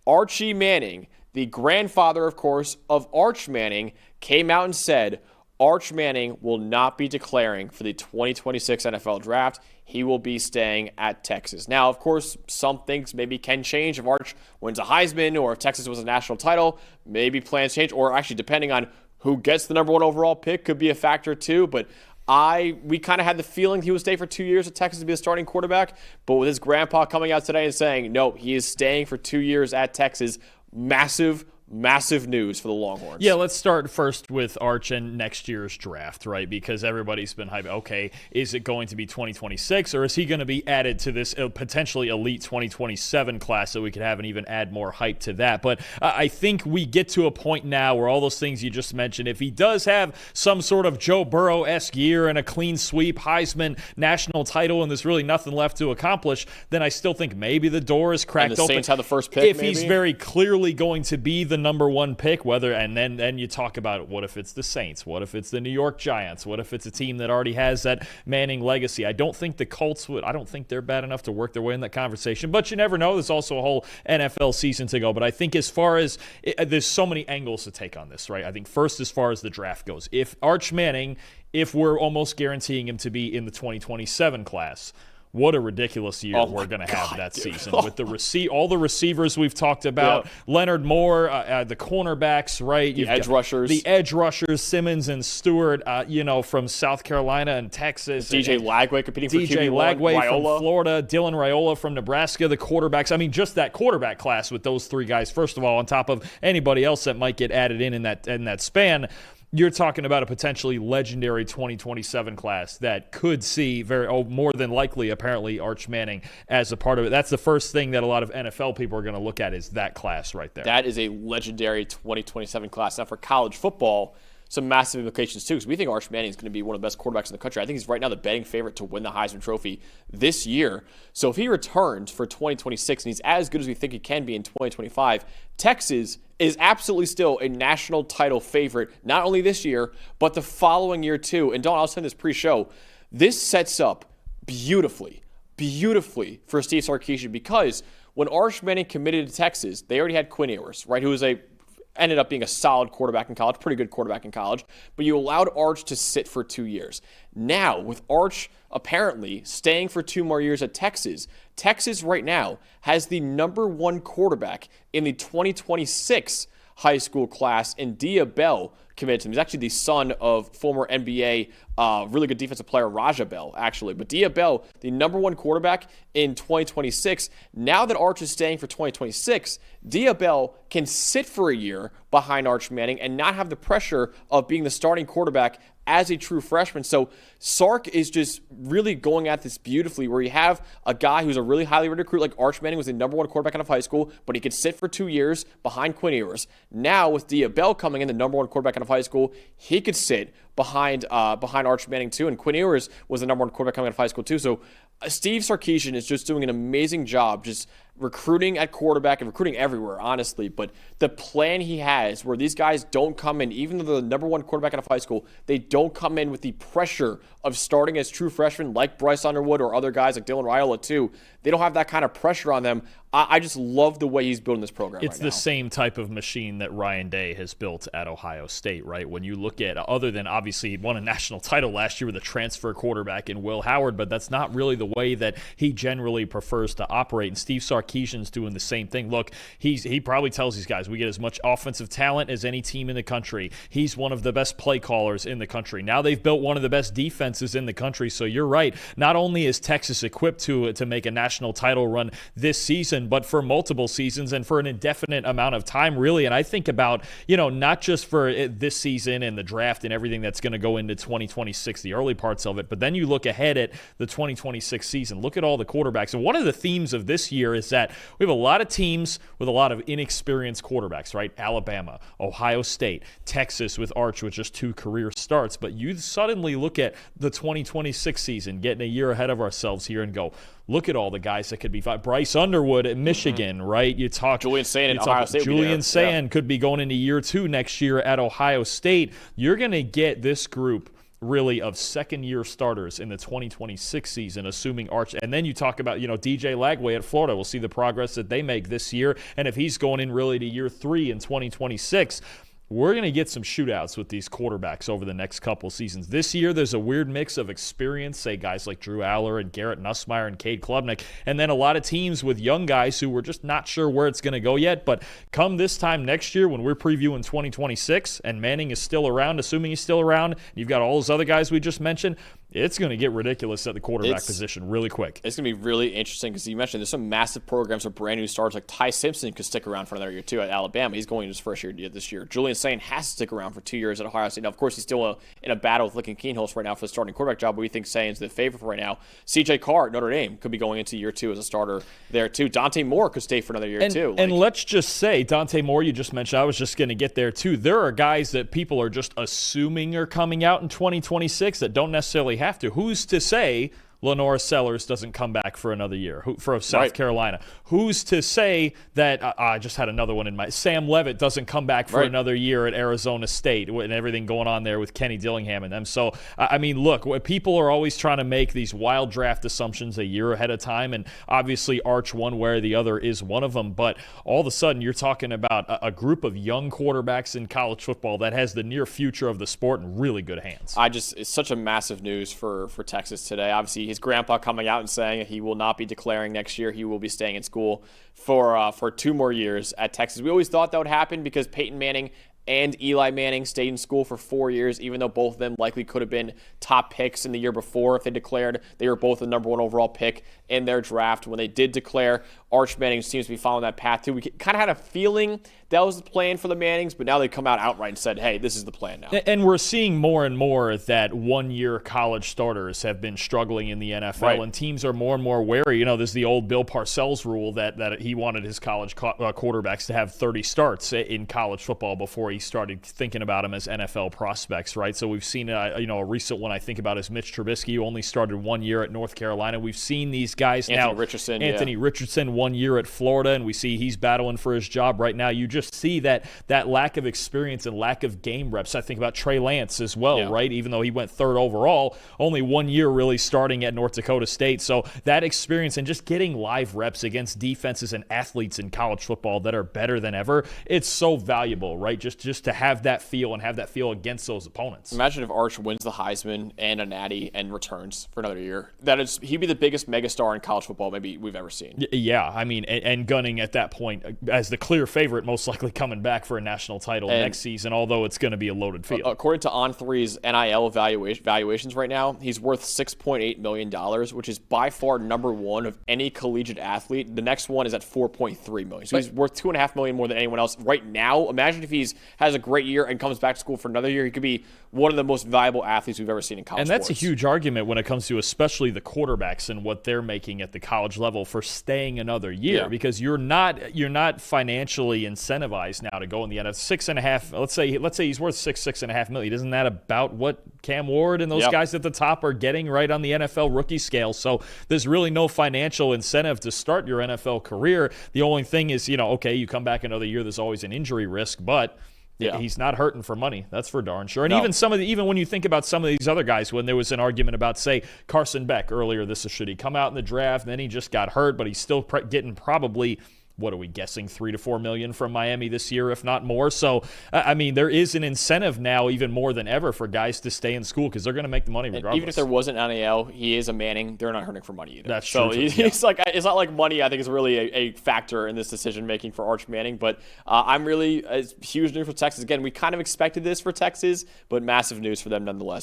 Archie Manning, the grandfather, of course, of Arch Manning, came out and said Arch Manning will not be declaring for the 2026 NFL Draft. He will be staying at Texas. Now, of course, some things maybe can change if Arch wins a Heisman or if Texas wins a national title. Maybe plans change, or actually depending on who gets the number 1 overall pick could be a factor too. But we kind of had the feeling he would stay for 2 years at Texas to be a starting quarterback. But with his grandpa coming out today and saying, no, he is staying for 2 years at Texas, massive news for the Longhorns. Yeah, let's start first with Arch and next year's draft, right? Because everybody's been hyped. Okay, is it going to be 2026, or is he going to be added to this potentially elite 2027 class so we could have and even add more hype to that? But I think we get to a point now where all those things you just mentioned, if he does have some sort of Joe Burrow-esque year and a clean sweep, Heisman, national title, and there's really nothing left to accomplish, then I still think maybe the door is cracked open. And the Saints have the first pick, if he's very clearly going to be the number 1 pick, and then you talk about what if it's the Saints, what if it's the New York Giants, what if it's a team that already has that Manning legacy. I don't think the Colts I don't think they're bad enough to work their way in that conversation, but you never know. There's also a whole NFL season to go. But I think as far as there's so many angles to take on this, right? I think first, as far as the draft goes, if Arch Manning, if we're almost guaranteeing him to be in the 2027 class, what a ridiculous year we're going to have that season with all the receivers we've talked about, Leonard Moore, the cornerbacks, right? The edge rushers, Simmons and Stewart, from South Carolina and Texas. DJ Lagway competing for QB1. DJ Lagway from Florida, Dylan Raiola from Nebraska, the quarterbacks. I mean, just that quarterback class with those 3 guys, first of all, on top of anybody else that might get added in that span. You're talking about a potentially legendary 2027 class that could see more than likely, apparently, Arch Manning as a part of it. That's the first thing that a lot of NFL people are going to look at is that class right there. That is a legendary 2027 class. Now, for college football, some massive implications too, because we think Arch Manning is going to be one of the best quarterbacks in the country. I think he's right now the betting favorite to win the Heisman Trophy this year. So if he returns for 2026 and he's as good as we think he can be in 2025, Texas is absolutely still a national title favorite, not only this year, but the following year too. And Dalton, I was saying this pre-show, this sets up beautifully for Steve Sarkisian, because when Arch Manning committed to Texas, they already had Quinn Ewers, right, who was ended up being a solid quarterback in college, pretty good quarterback in college, but you allowed Arch to sit for 2 years. Now, with Arch apparently staying for 2 more years at Texas, Texas right now has the number 1 quarterback in the 2026 high school class, and Dia Bell committed to him. He's actually the son of former NBA, really good defensive player Raja Bell, actually. But Dia Bell, the number 1 quarterback in 2026. Now that Arch is staying for 2026, Dia Bell can sit for a year behind Arch Manning and not have the pressure of being the starting quarterback as a true freshman. So Sark is just really going at this beautifully, where you have a guy who's a really highly rated recruit, like Arch Manning was the number 1 quarterback out of high school, but he could sit for 2 years behind Quinn Ewers. Now with Dia Bell coming in, the number 1 quarterback out of high school, he could sit behind Arch Manning too, and Quinn Ewers was the number 1 quarterback coming out of high school too. So Steve Sarkisian is just doing an amazing job just recruiting at quarterback and recruiting everywhere, honestly. But the plan he has, where these guys don't come in, even though they're the number 1 quarterback out of high school, they don't come in with the pressure of starting as true freshmen like Bryce Underwood or other guys like Dylan Raiola too. They don't have that kind of pressure on them. I just love the way he's building this program right now. It's the same type of machine that Ryan Day has built at Ohio State, right? When you look at, other than obviously he won a national title last year with a transfer quarterback in Will Howard, but that's not really the way that he generally prefers to operate. And Steve Sarkisian's doing the same thing. Look, he probably tells these guys, we get as much offensive talent as any team in the country. He's one of the best play callers in the country. Now they've built one of the best defenses in the country. So you're right. Not only is Texas equipped to make a national title run this season, but for multiple seasons and for an indefinite amount of time, really. And I think about, not just for this season and the draft and everything that's going to go into 2026, the early parts of it, but then you look ahead at the 2026 season. Look at all the quarterbacks. And one of the themes of this year is that we have a lot of teams with a lot of inexperienced quarterbacks, right? Alabama, Ohio State, Texas with Arch with just 2 career starts. But you suddenly look at the 2026 season, getting a year ahead of ourselves here, and go, look at all the guys that could be fine. Bryce Underwood at Michigan, right? You talk Julian Sayin at Ohio State. Julian Sayin could be going into year 2 next year at Ohio State. You're going to get this group really of second-year starters in the 2026 season, assuming Arch. And then you talk about, DJ Lagway at Florida. We'll see the progress that they make this year. And if he's going in really to year 3 in 2026, we're going to get some shootouts with these quarterbacks over the next couple seasons. This year, there's a weird mix of experience, say guys like Drew Aller and Garrett Nussmeier and Cade Klubnik, and then a lot of teams with young guys who we're just not sure where it's going to go yet. But come this time next year when we're previewing 2026 and Manning is still around, assuming he's still around, you've got all those other guys we just mentioned, it's going to get ridiculous at the quarterback position really quick. It's going to be really interesting because you mentioned there's some massive programs with brand new stars like Ty Simpson could stick around for another year too at Alabama. He's going to his first year this year. Julian Sain has to stick around for 2 years at Ohio State. Now, of course, he's still in a battle with Lincoln Keenholz right now for the starting quarterback job, but we think Sain's the favorite for right now. CJ Carr at Notre Dame could be going into year 2 as a starter there too. Dante Moore could stay for another year too. And let's just say, Dante Moore, you just mentioned, I was just going to get there too. There are guys that people are just assuming are coming out in 2026 that don't necessarily have to. Who's to say Lenore Sellers doesn't come back for another year for South Carolina? Who's to say that I just had another one in my Sam Levitt doesn't come back for another year at Arizona State and everything going on there with Kenny Dillingham and them? So, I mean, look, people are always trying to make these wild draft assumptions a year ahead of time, and obviously Arch one way or the other is one of them, but all of a sudden you're talking about a group of young quarterbacks in college football that has the near future of the sport in really good hands. It's such a massive news for Texas today. Obviously, his grandpa coming out and saying he will not be declaring next year. He will be staying in school for 2 more years at Texas. We always thought that would happen because Peyton Manning and Eli Manning stayed in school for 4 years, even though both of them likely could have been top picks in the year before if they declared they were both the number 1 overall pick in their draft. When they did declare, Arch Manning seems to be following that path too. We kind of had a feeling that was the plan for the Mannings, but now they come out outright and said, hey, this is the plan now. And we're seeing more and more that one-year college starters have been struggling in the NFL, and teams are more and more wary. There's the old Bill Parcells rule that he wanted his college quarterbacks to have 30 starts in college football before he started thinking about them as NFL prospects, right? So we've seen, a recent one I think about is Mitch Trubisky, who only started 1 year at North Carolina. We've seen these guys Anthony Richardson 1 year at Florida, and we see he's battling for his job right now. You just see that lack of experience and lack of game reps. I think about Trey Lance as well, right? Even though he went 3rd overall, only 1 year really starting at North Dakota State. So that experience and just getting live reps against defenses and athletes in college football that are better than ever, it's so valuable, right? Just to have that feel and have that feel against those opponents. Imagine if Arch wins the Heisman and a Natty and returns for another year. He'd be the biggest megastar in college football maybe we've ever seen. Yeah, I mean, and gunning at that point as the clear favorite, most likely coming back for a national title next season, although it's going to be a loaded field. According to On3's NIL valuations right now, he's worth $6.8 million, which is by far number 1 of any collegiate athlete. The next one is at $4.3 million. So he's worth $2.5 million more than anyone else right now. Imagine if he has a great year and comes back to school for another year. He could be one of the most valuable athletes we've ever seen in college And that's sports. A huge argument when it comes to especially the quarterbacks and what they're making at the college level for staying another year, because you're not financially incentivized now to go in the NFL. 6.5, let's say he's worth $6.5 million. Isn't that about what Cam Ward and those guys at the top are getting right on the NFL rookie scale? So there's really no financial incentive to start your NFL career. The only thing is, you come back another year, there's always an injury risk, but he's not hurting for money. That's for darn sure. And even when you think about some of these other guys, when there was an argument about, say, Carson Beck earlier, should he come out in the draft? And then he just got hurt, but he's still getting probably, what are we guessing, $3 to $4 million from Miami this year, if not more. So, I mean, there is an incentive now, even more than ever, for guys to stay in school because they're going to make the money regardless. And even if there wasn't NIL, he is a Manning. They're not hurting for money either. That's true. So he's like, it's not like money, I think, is really a factor in this decision making for Arch Manning. But it's huge news for Texas. Again, we kind of expected this for Texas, but massive news for them nonetheless.